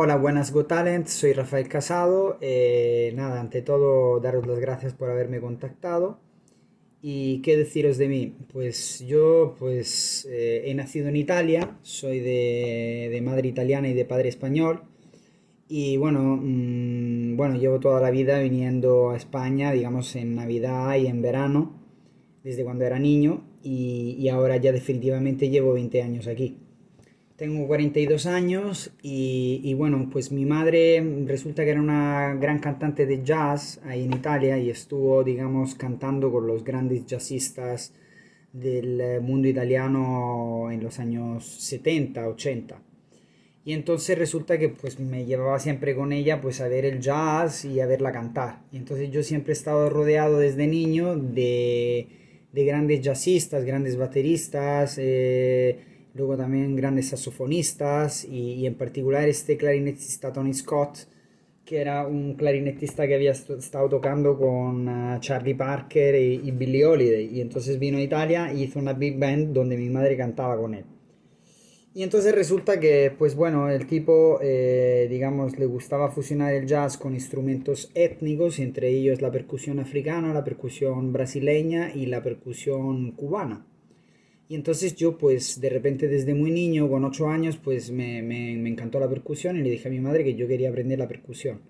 Hola, buenas Go Talent, soy Rafael Casado. Nada, ante todo, daros las gracias por haberme contactado. ¿Y qué deciros de mí? Pues yo he nacido en Italia, soy de madre italiana y de padre español. Y bueno, llevo toda la vida viniendo a España, digamos, en Navidad y en verano, desde cuando era niño, y ahora ya definitivamente llevo 20 años aquí. Tengo 42 años y bueno, pues mi madre resulta que era una gran cantante de jazz ahí en Italia y estuvo, digamos, cantando con los grandes jazzistas del mundo italiano en los años 70, 80. Y entonces resulta que pues me llevaba siempre con ella pues a ver el jazz y a verla cantar. Y entonces yo siempre he estado rodeado desde niño de grandes jazzistas, grandes bateristas, luego también grandes saxofonistas y en particular este clarinetista Tony Scott, que era un clarinetista que había estado tocando con Charlie Parker y Billie Holiday. Y entonces vino a Italia y hizo una big band donde mi madre cantaba con él. Y entonces resulta que, pues bueno, el tipo, digamos, le gustaba fusionar el jazz con instrumentos étnicos, entre ellos la percusión africana, la percusión brasileña y la percusión cubana. Y entonces yo, pues de repente desde muy niño, con 8 años, pues me encantó la percusión y le dije a mi madre que yo quería aprender la percusión.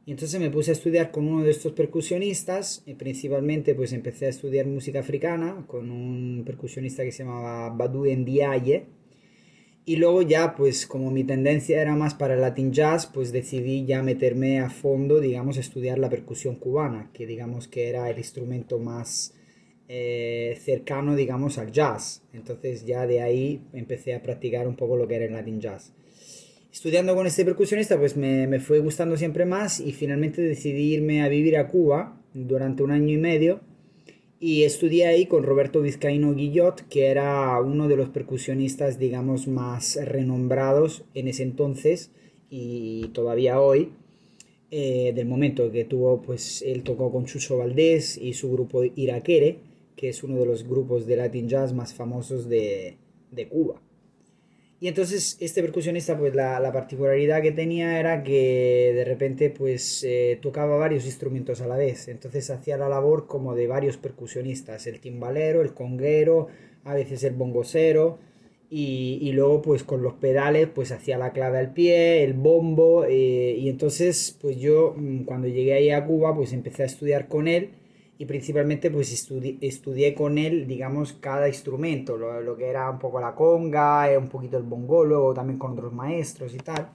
Y entonces me puse a estudiar con uno de estos percusionistas, y principalmente pues empecé a estudiar música africana con un percusionista que se llamaba Badu Ndiaye. Y luego ya, pues como mi tendencia era más para el Latin Jazz, pues decidí ya meterme a fondo, digamos, a estudiar la percusión cubana, que digamos que era el instrumento más cercano, digamos, al jazz. Entonces ya de ahí empecé a practicar un poco lo que era el Latin Jazz. Estudiando con este percusionista, pues me fue gustando siempre más y finalmente decidí irme a vivir a Cuba durante un año y medio y estudié ahí con Roberto Vizcaíno Guillot, que era uno de los percusionistas, digamos, más renombrados en ese entonces y todavía hoy, del momento que tuvo, pues él tocó con Chucho Valdés y su grupo Iraquere, que es uno de los grupos de Latin Jazz más famosos de Cuba. Y entonces este percusionista, pues la particularidad que tenía era que de repente pues tocaba varios instrumentos a la vez. Entonces hacía la labor como de varios percusionistas, el timbalero, el conguero, a veces el bongocero. Y luego pues con los pedales pues hacía la clave al pie, el bombo. Y entonces pues yo cuando llegué ahí a Cuba pues empecé a estudiar con él y principalmente pues estudié con él, digamos, cada instrumento, lo que era un poco la conga, un poquito el bongo, luego también con otros maestros y tal.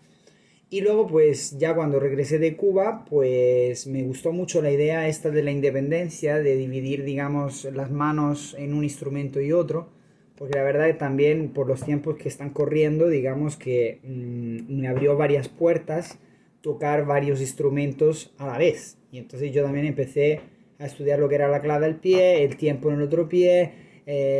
Y luego pues ya cuando regresé de Cuba, pues me gustó mucho la idea esta de la independencia, de dividir, digamos, las manos en un instrumento y otro, porque la verdad que también por los tiempos que están corriendo, digamos que me abrió varias puertas tocar varios instrumentos a la vez. Y entonces yo también empecé a estudiar lo que era la clave al pie, el tiempo en el otro pie,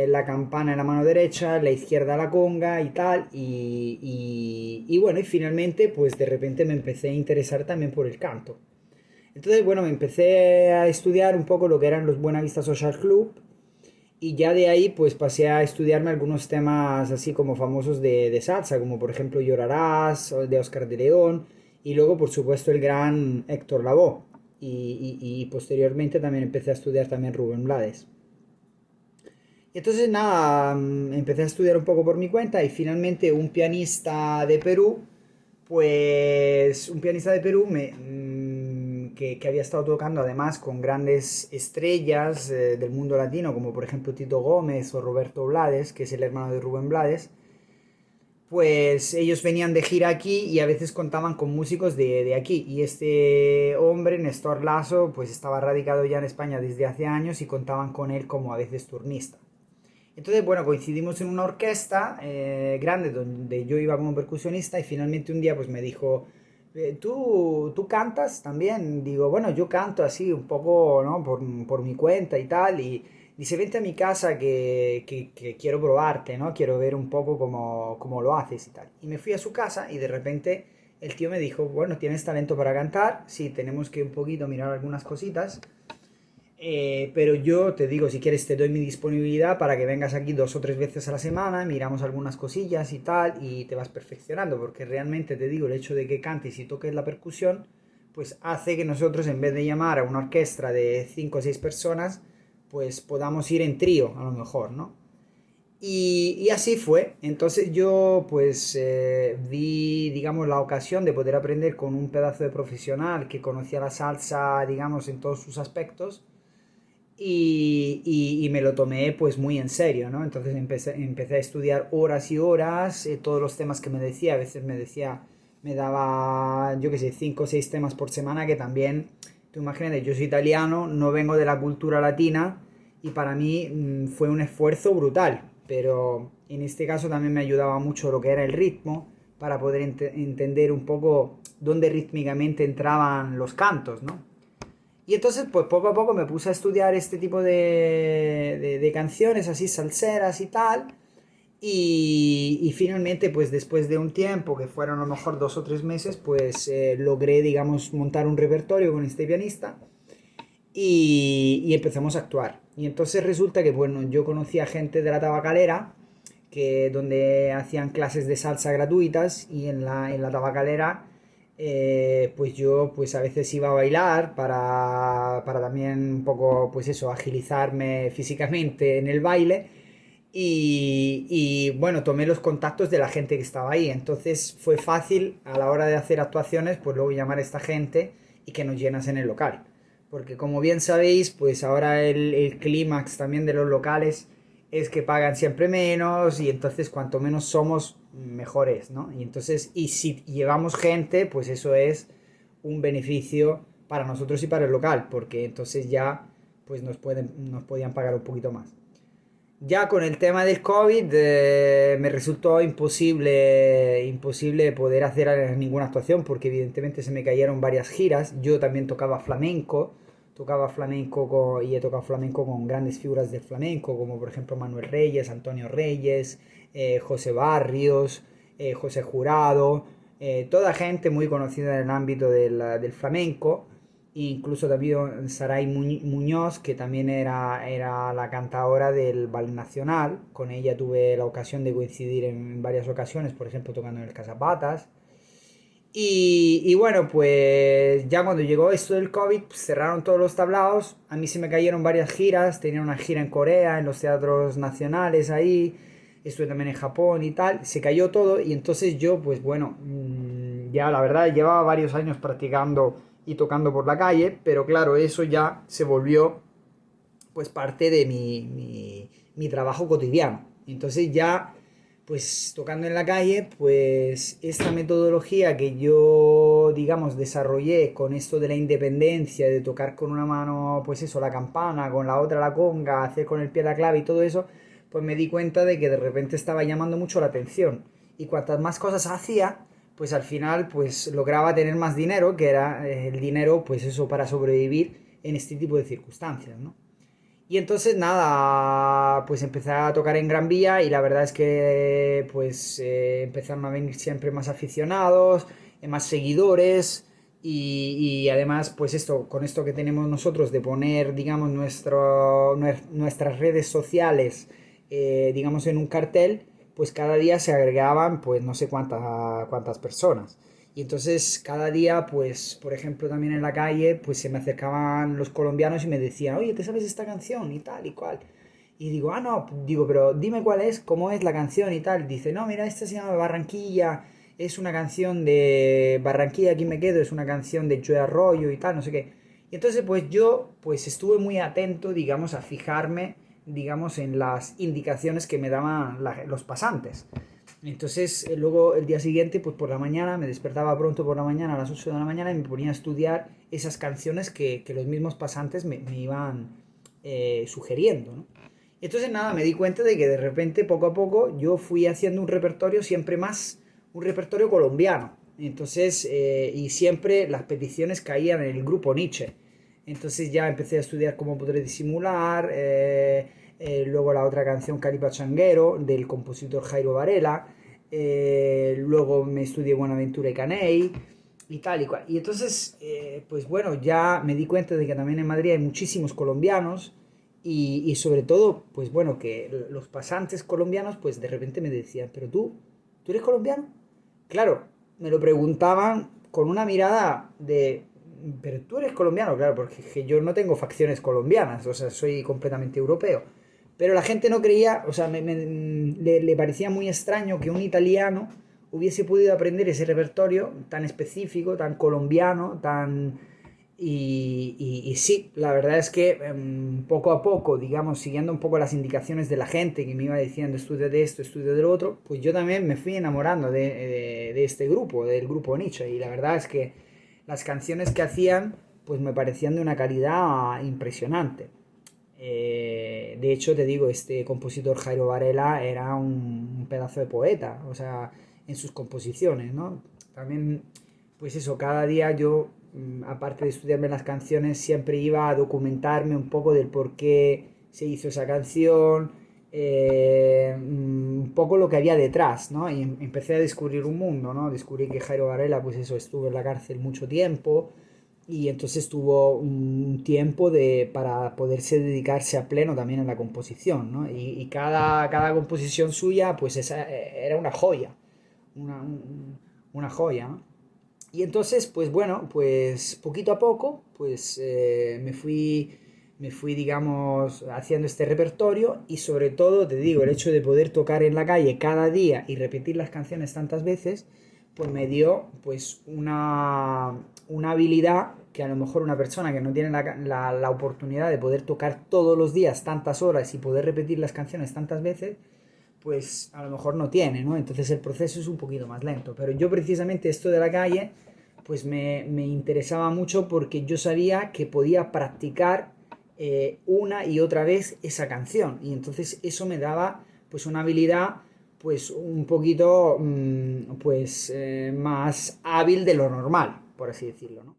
la campana en la mano derecha, la izquierda la conga y tal. Y bueno, y finalmente pues de repente me empecé a interesar también por el canto. Entonces, bueno, me empecé a estudiar un poco lo que eran los Buenavista Social Club y ya de ahí pues pasé a estudiarme algunos temas así como famosos de salsa, como por ejemplo Llorarás, de Oscar de León, y luego por supuesto el gran Héctor Lavoe. Y posteriormente también empecé a estudiar también Rubén Blades. Y entonces nada, empecé a estudiar un poco por mi cuenta y finalmente un pianista de Perú, pues un pianista de Perú que había estado tocando además con grandes estrellas del mundo latino, como por ejemplo Tito Gómez o Roberto Blades, que es el hermano de Rubén Blades, pues ellos venían de gira aquí y a veces contaban con músicos de aquí. Y este hombre, Néstor Lasso, pues estaba radicado ya en España desde hace años y contaban con él como a veces turnista. Entonces, bueno, coincidimos en una orquesta grande donde yo iba como percusionista y finalmente un día pues me dijo, ¿tú cantas también? Digo, bueno, yo canto así un poco, ¿no? Por mi cuenta y tal. Y dice, vente a mi casa que quiero probarte, ¿no? Quiero ver un poco cómo lo haces y tal. Y me fui a su casa y de repente el tío me dijo, bueno, ¿tienes talento para cantar? Sí, tenemos que un poquito mirar algunas cositas. Pero yo te digo, si quieres te doy mi disponibilidad para que vengas aquí 2 o 3 veces a la semana, miramos algunas cosillas y tal, y te vas perfeccionando, porque realmente te digo, el hecho de que cantes y toques la percusión, pues hace que nosotros en vez de llamar a una orquesta de 5 o 6 personas, pues podamos ir en trío, a lo mejor, ¿no? Y así fue. Entonces yo pues vi, digamos, la ocasión de poder aprender con un pedazo de profesional que conocía la salsa, digamos, en todos sus aspectos y me lo tomé pues muy en serio, ¿no? Entonces empecé a estudiar horas y horas, todos los temas que me decía, a veces me decía, me daba, yo qué sé, 5 o 6 temas por semana que también, tú imagínate, yo soy italiano, no vengo de la cultura latina y para mí fue un esfuerzo brutal, pero en este caso también me ayudaba mucho lo que era el ritmo para poder entender un poco dónde rítmicamente entraban los cantos, ¿no? Y entonces, pues poco a poco me puse a estudiar este tipo de canciones así salseras y tal. Y finalmente, pues después de un tiempo, que fueron a lo mejor 2 o 3 meses, pues logré, digamos, montar un repertorio con este pianista y empezamos a actuar. Y entonces resulta que, bueno, yo conocí a gente de la tabacalera, que, donde hacían clases de salsa gratuitas y en la tabacalera pues yo pues a veces iba a bailar para también un poco pues eso, agilizarme físicamente en el baile y bueno, tomé los contactos de la gente que estaba ahí, entonces fue fácil a la hora de hacer actuaciones pues luego llamar a esta gente y que nos llenasen el local. Porque como bien sabéis, pues ahora el clímax también de los locales es que pagan siempre menos y entonces cuanto menos somos, mejor es, ¿no? Y entonces, y si llevamos gente, pues eso es un beneficio para nosotros y para el local, porque entonces ya pues nos podían pagar un poquito más. Ya con el tema del COVID me resultó imposible poder hacer ninguna actuación porque evidentemente se me cayeron varias giras. Yo también tocaba flamenco y he tocado flamenco con grandes figuras del flamenco como por ejemplo Manuel Reyes, Antonio Reyes, José Barrios, José Jurado, toda gente muy conocida en el ámbito del flamenco. Incluso también Saray Muñoz, que también era la cantadora del Ballet Nacional. Con ella tuve la ocasión de coincidir en varias ocasiones, por ejemplo, tocando en el Casapatas. Y bueno, pues ya cuando llegó esto del COVID, pues cerraron todos los tablaos. A mí se me cayeron varias giras. Tenía una gira en Corea, en los teatros nacionales ahí. Estuve también en Japón y tal. Se cayó todo y entonces yo, pues bueno, ya la verdad llevaba varios años practicando y tocando por la calle, pero claro, eso ya se volvió pues parte de mi trabajo cotidiano. Entonces ya, pues tocando en la calle, pues esta metodología que yo, digamos, desarrollé con esto de la independencia, de tocar con una mano, pues eso, la campana, con la otra la conga, hacer con el pie la clave y todo eso, pues me di cuenta de que de repente estaba llamando mucho la atención. Y cuantas más cosas hacía, pues al final pues lograba tener más dinero, que era el dinero pues eso para sobrevivir en este tipo de circunstancias, ¿no? Y entonces nada, pues empecé a tocar en Gran Vía y la verdad es que pues empezaron a venir siempre más aficionados, más seguidores y además pues esto, con esto que tenemos nosotros de poner digamos nuestras redes sociales digamos en un cartel, pues cada día se agregaban pues no sé cuántas personas. Y entonces cada día, pues, por ejemplo, también en la calle, pues se me acercaban los colombianos y me decían, oye, ¿te sabes esta canción? Y tal y cual. Y digo, ah, no, digo, pero dime cuál es, cómo es la canción y tal. Dice, no, mira, esta se llama Barranquilla, es una canción de Barranquilla, aquí me quedo, es una canción de Joe Arroyo y tal, no sé qué. Y entonces, pues yo, pues estuve muy atento, digamos, a fijarme, digamos, en las indicaciones que me daban los pasantes. Entonces, luego el día siguiente, pues por la mañana, me despertaba pronto por la mañana, a las 8 de la mañana, y me ponía a estudiar esas canciones que los mismos pasantes me iban sugiriendo, ¿no? Entonces, nada, me di cuenta de que de repente, poco a poco, yo fui haciendo un repertorio siempre más, un repertorio colombiano. Entonces, y siempre las peticiones caían en el grupo Nietzsche. Entonces ya empecé a estudiar cómo podré disimular, luego la otra canción Caripachanguero del compositor Jairo Varela, luego me estudié Buenaventura y Caney, y tal y cual. Y entonces, pues bueno, ya me di cuenta de que también en Madrid hay muchísimos colombianos y sobre todo, pues bueno, que los pasantes colombianos, pues de repente me decían, pero ¿tú eres colombiano? Claro, me lo preguntaban con una mirada de, pero tú eres colombiano, claro, porque que yo no tengo facciones colombianas, o sea, soy completamente europeo. Pero la gente no creía, o sea, le parecía muy extraño que un italiano hubiese podido aprender ese repertorio tan específico, tan colombiano, tan... Y sí, la verdad es que poco a poco, digamos, siguiendo un poco las indicaciones de la gente que me iba diciendo estudia de esto, estudia de lo otro, pues yo también me fui enamorando de este grupo, del grupo Nietzsche. Y la verdad es que las canciones que hacían, pues me parecían de una calidad impresionante. De hecho, te digo, este compositor Jairo Varela era un pedazo de poeta, o sea, en sus composiciones, ¿no? También, pues eso, cada día yo, aparte de estudiarme las canciones, siempre iba a documentarme un poco del por qué se hizo esa canción, un poco lo que había detrás, ¿no? Y empecé a descubrir un mundo, ¿no? Descubrí que Jairo Varela, pues eso, estuvo en la cárcel mucho tiempo, y entonces tuvo un tiempo para poderse dedicarse a pleno también a la composición, ¿no? Y cada composición suya, pues era una joya, una joya, ¿no? Y entonces, pues bueno, pues poquito a poco, pues me fui, digamos, haciendo este repertorio y sobre todo, te digo, el hecho de poder tocar en la calle cada día y repetir las canciones tantas veces, pues me dio pues una habilidad que a lo mejor una persona que no tiene la oportunidad de poder tocar todos los días tantas horas y poder repetir las canciones tantas veces, pues a lo mejor no tiene, ¿no? Entonces el proceso es un poquito más lento. Pero yo precisamente esto de la calle, pues me interesaba mucho porque yo sabía que podía practicar una y otra vez esa canción. Y entonces eso me daba pues una habilidad pues un poquito pues más hábil de lo normal, por así decirlo, ¿no?